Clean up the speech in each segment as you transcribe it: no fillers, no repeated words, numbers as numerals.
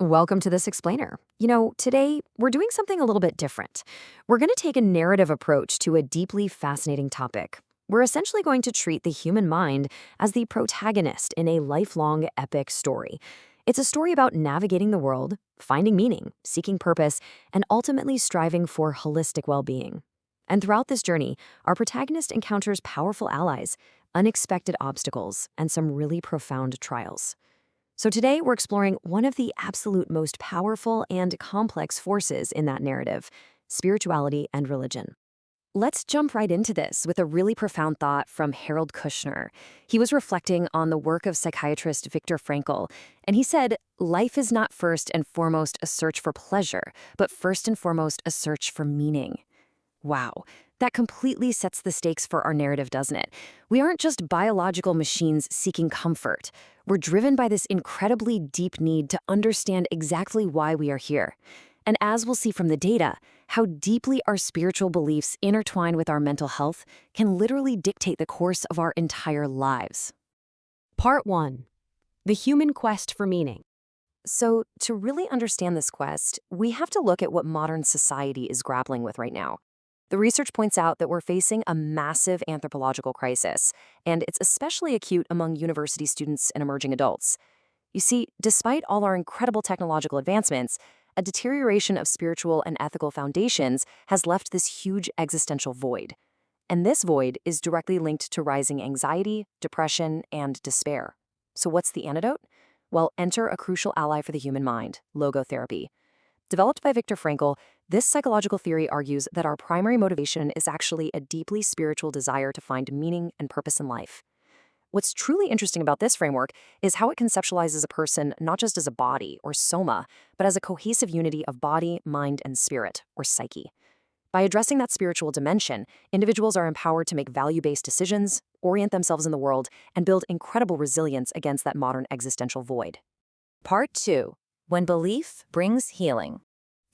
Welcome to this explainer. Today we're doing something a little bit different. We're going to take a narrative approach to a deeply fascinating topic. We're essentially going to treat the human mind as the protagonist in a lifelong epic story. It's a story about navigating the world, finding meaning, seeking purpose, and ultimately striving for holistic well-being. And throughout this journey, our protagonist encounters powerful allies, unexpected obstacles, and some really profound trials. So today we're exploring one of the absolute most powerful and complex forces in that narrative, spirituality and religion. Let's jump right into this with a really profound thought from Harold Kushner. He was reflecting on the work of psychiatrist Viktor Frankl, and he said, "Life is not first and foremost a search for pleasure, but first and foremost a search for meaning." Wow, that completely sets the stakes for our narrative, doesn't it? We aren't just biological machines seeking comfort. We're driven by this incredibly deep need to understand exactly why we are here. And as we'll see from the data, how deeply our spiritual beliefs intertwine with our mental health can literally dictate the course of our entire lives. Part 1. The human quest for meaning. So, to really understand this quest, we have to look at what modern society is grappling with right now. The research points out that we're facing a massive anthropological crisis, and it's especially acute among university students and emerging adults. You see, despite all our incredible technological advancements, a deterioration of spiritual and ethical foundations has left this huge existential void. And this void is directly linked to rising anxiety, depression, and despair. So what's the antidote? Well, enter a crucial ally for the human mind, logotherapy. Developed by Viktor Frankl, this psychological theory argues that our primary motivation is actually a deeply spiritual desire to find meaning and purpose in life. What's truly interesting about this framework is how it conceptualizes a person not just as a body, or soma, but as a cohesive unity of body, mind, and spirit, or psyche. By addressing that spiritual dimension, individuals are empowered to make value-based decisions, orient themselves in the world, and build incredible resilience against that modern existential void. Part 2. When belief brings healing.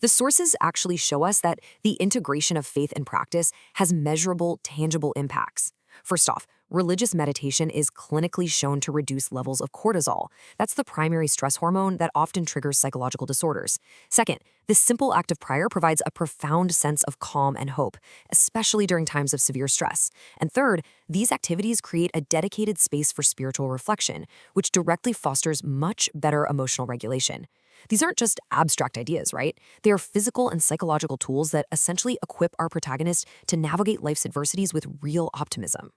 The sources actually show us that the integration of faith and practice has measurable, tangible impacts. First off, religious meditation is clinically shown to reduce levels of cortisol. That's the primary stress hormone that often triggers psychological disorders. Second, this simple act of prayer provides a profound sense of calm and hope, especially during times of severe stress. And third, these activities create a dedicated space for spiritual reflection, which directly fosters much better emotional regulation. These aren't just abstract ideas, right? They are physical and psychological tools that essentially equip our protagonist to navigate life's adversities with real optimism.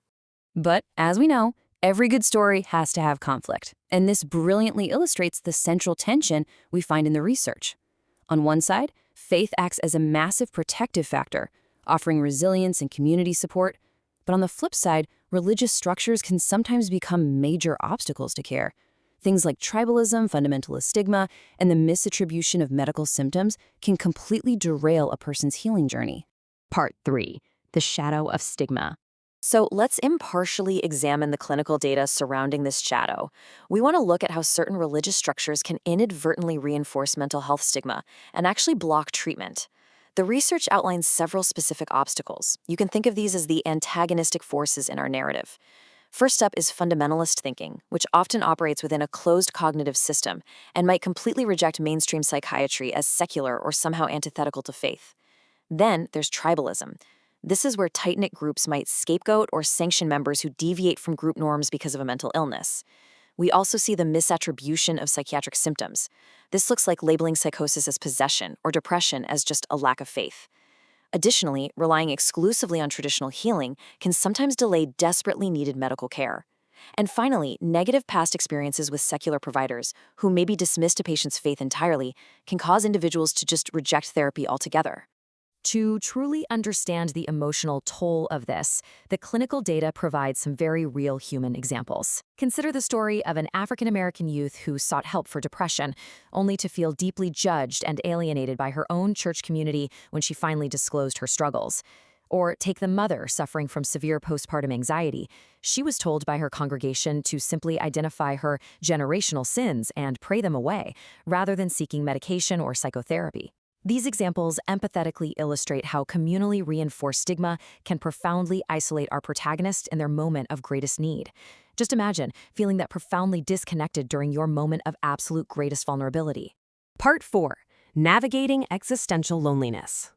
But as we know, every good story has to have conflict, and this brilliantly illustrates the central tension we find in the research. On one side, faith acts as a massive protective factor, offering resilience and community support. But on the flip side, religious structures can sometimes become major obstacles to care. Things like tribalism, fundamentalist stigma, and the misattribution of medical symptoms can completely derail a person's healing journey. Part 3. The shadow of stigma. So let's impartially examine the clinical data surrounding this shadow. We want to look at how certain religious structures can inadvertently reinforce mental health stigma and actually block treatment. The research outlines several specific obstacles. You can think of these as the antagonistic forces in our narrative. First up is fundamentalist thinking, which often operates within a closed cognitive system and might completely reject mainstream psychiatry as secular or somehow antithetical to faith. Then there's tribalism. This is where tight-knit groups might scapegoat or sanction members who deviate from group norms because of a mental illness. We also see the misattribution of psychiatric symptoms. This looks like labeling psychosis as possession or depression as just a lack of faith. Additionally, relying exclusively on traditional healing can sometimes delay desperately needed medical care. And finally, negative past experiences with secular providers, who maybe dismissed a patient's faith entirely, can cause individuals to just reject therapy altogether. To truly understand the emotional toll of this, the clinical data provides some very real human examples. Consider the story of an African-American youth who sought help for depression, only to feel deeply judged and alienated by her own church community when she finally disclosed her struggles. Or take the mother suffering from severe postpartum anxiety. She was told by her congregation to simply identify her generational sins and pray them away, rather than seeking medication or psychotherapy. These examples empathetically illustrate how communally reinforced stigma can profoundly isolate our protagonist in their moment of greatest need. Just imagine feeling that profoundly disconnected during your moment of absolute greatest vulnerability. Part 4. Navigating Existential Loneliness.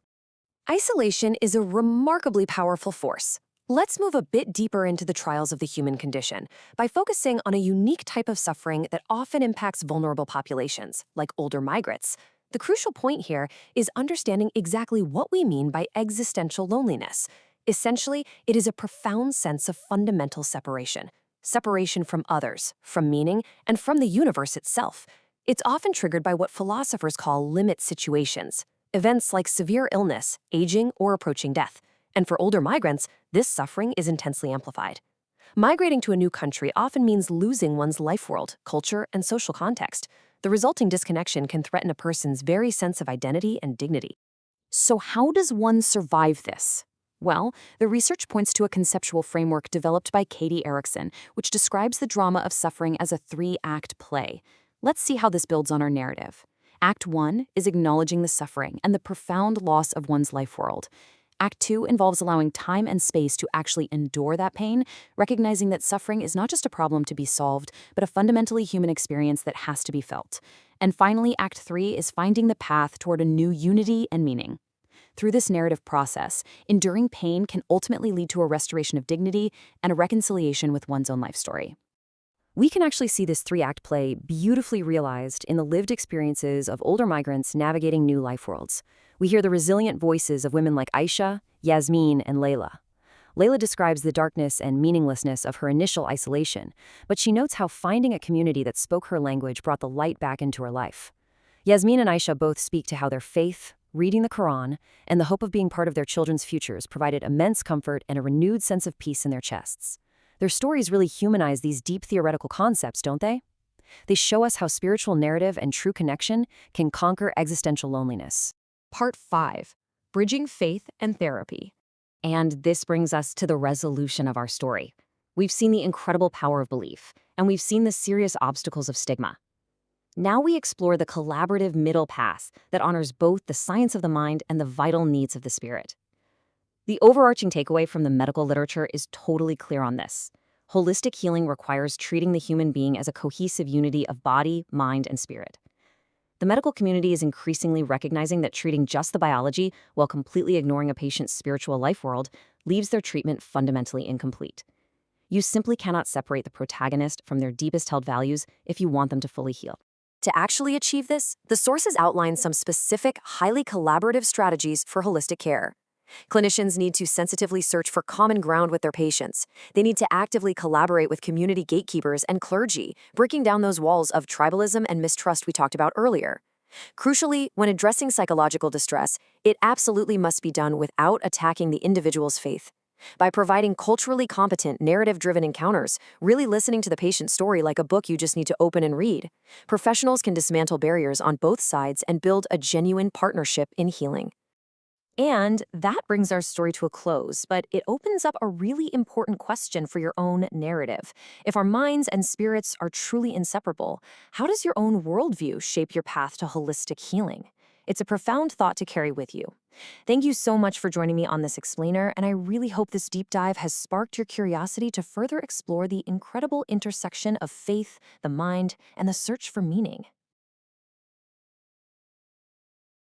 Isolation is a remarkably powerful force. Let's move a bit deeper into the trials of the human condition by focusing on a unique type of suffering that often impacts vulnerable populations, like older migrants. The crucial point here is understanding exactly what we mean by existential loneliness. Essentially, it is a profound sense of fundamental separation. Separation from others, from meaning, and from the universe itself. It's often triggered by what philosophers call limit situations, events like severe illness, aging, or approaching death. And for older migrants, this suffering is intensely amplified. Migrating to a new country often means losing one's life world, culture, and social context. The resulting disconnection can threaten a person's very sense of identity and dignity. So how does one survive this? Well, the research points to a conceptual framework developed by Katie Erickson, which describes the drama of suffering as a three-act play. Let's see how this builds on our narrative. Act 1 is acknowledging the suffering and the profound loss of one's life world. Act 2 involves allowing time and space to actually endure that pain, recognizing that suffering is not just a problem to be solved, but a fundamentally human experience that has to be felt. And finally, Act 3 is finding the path toward a new unity and meaning. Through this narrative process, enduring pain can ultimately lead to a restoration of dignity and a reconciliation with one's own life story. We can actually see this three-act play beautifully realized in the lived experiences of older migrants navigating new life worlds. We hear the resilient voices of women like Aisha, Yasmin, and Layla. Layla describes the darkness and meaninglessness of her initial isolation, but she notes how finding a community that spoke her language brought the light back into her life. Yasmin and Aisha both speak to how their faith, reading the Quran, and the hope of being part of their children's futures provided immense comfort and a renewed sense of peace in their chests. Their stories really humanize these deep theoretical concepts, don't they? They show us how spiritual narrative and true connection can conquer existential loneliness. Part 5. Bridging Faith and Therapy. And this brings us to the resolution of our story. We've seen the incredible power of belief, and we've seen the serious obstacles of stigma. Now we explore the collaborative middle path that honors both the science of the mind and the vital needs of the spirit. The overarching takeaway from the medical literature is totally clear on this. Holistic healing requires treating the human being as a cohesive unity of body, mind, and spirit. The medical community is increasingly recognizing that treating just the biology while completely ignoring a patient's spiritual life world leaves their treatment fundamentally incomplete. You simply cannot separate the protagonist from their deepest held values if you want them to fully heal. To actually achieve this, the sources outline some specific, highly collaborative strategies for holistic care. Clinicians need to sensitively search for common ground with their patients. They need to actively collaborate with community gatekeepers and clergy, breaking down those walls of tribalism and mistrust we talked about earlier. Crucially, when addressing psychological distress, it absolutely must be done without attacking the individual's faith. By providing culturally competent, narrative-driven encounters, really listening to the patient's story like a book you just need to open and read, professionals can dismantle barriers on both sides and build a genuine partnership in healing. And that brings our story to a close, but it opens up a really important question for your own narrative. If our minds and spirits are truly inseparable, how does your own worldview shape your path to holistic healing? It's a profound thought to carry with you. Thank you so much for joining me on this explainer, and I really hope this deep dive has sparked your curiosity to further explore the incredible intersection of faith, the mind, and the search for meaning.